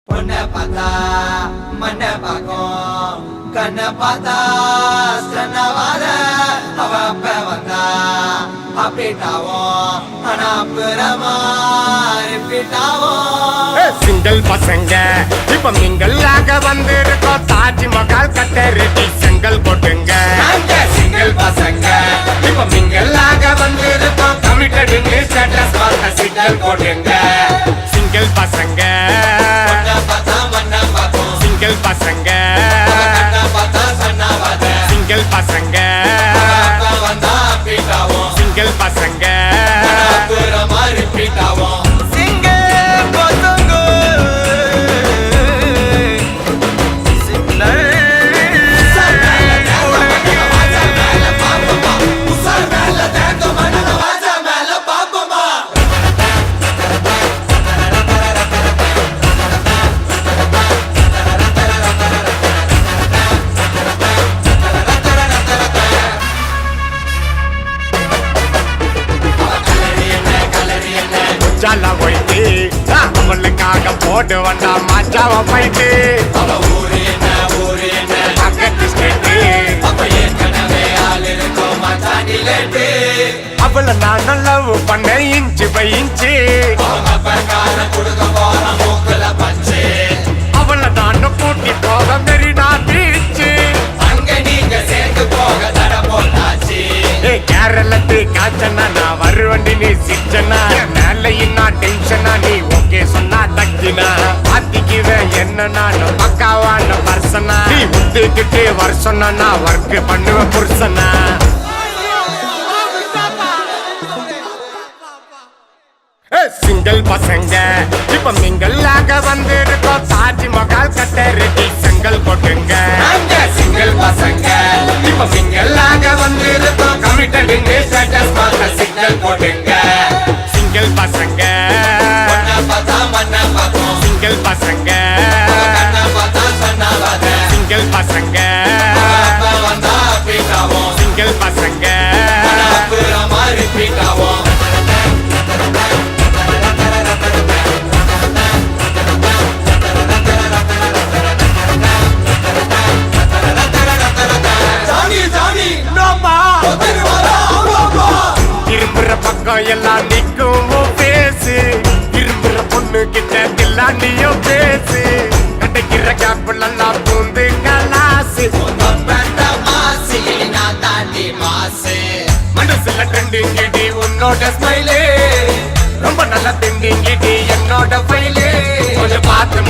பொண்ணை பார்த்தா மண்ணை பார்க்கும் கண்ணை பார்த்தா சன்னவாத அவ அப்ப வந்தா அப்படிட்டாவும் ஆனா புறமா ரிப்பீட்டாவும் சிங்கிள் பசங்க இப்ப மிங்கல்லாக வந்திருக்கோம் தாஜ்மஹால் கட்ட ரெடி செங்கல் கொட்டுங்க சிங்கிள் பசங்க இப்ப மிங்கல்லாக வந்திருக்கோம் கமிட்டடுன்னு ஸ்டேட்டஸ் பார்த்த சிங்கிள் கொட்டுங்க சிங்கிள் பசங்க சிங்கிள் பசங்க சிங்கிள் பசங்க சிங்கிள் பசங்க ஜாலா போயிட்டு அவளுக்காக போட்டு வந்தா மாச்சாவ போயிட்டு பக்கத்து ஸ்டேட்டு அவளை நான் லவ் பண்ண இன்ச்சு பை இன்ச்சு அவளை நான் கூட்டி போக மெரினா பீச்சு கேரளத்து காய்ச்சனா நான் வருவண்டி நீ சிச்சனா மேலையின்னா டென்ஷனா நீ ஓகே சொன்னா தக்கினா பாத்திக்குவேன் என்ன நான் பக்காவான பர்சனா நீ முத்துக்கிட்டு வருஷம்னா நான் ஒர்க் பண்ணுவேன் புருஷனா சிங்கிள் பசங்க இப்ப மிங்கல்லாக வந்திருக்கோம் தாஜ்மஹால் கட்ட ரெடி செங்கல் கொட்டுங்க சிங்கிள் பசங்க இப்ப மிங்கல்லாக வந்திருக்கோம் கமிட்டடுங்க ஸ்டேட்டஸ் பார்த்த சிங்கிள் கொட்டுங்க சிங்கிள் பசங்க சிங்கிள் பசங்க சிங்கிள் பசங்க சிங்கிள் பசங்க இரும்புற பக்கம் எல்லாம் நிக்கும் பேசு இரும்புற பொண்ணு கிட்ட தில்லாண்டியும் பேசு கிடைக்கிற கேப்பிள் எல்லாம் பூந்து கலாசு மனசுல ட்ரெண்டிங்கிடி உன்னோட ஸ்மைலே ரொம்ப நல்லா திண்டிங்கிடி என்னோட ஃபைலே கொஞ்சம் பார்த்து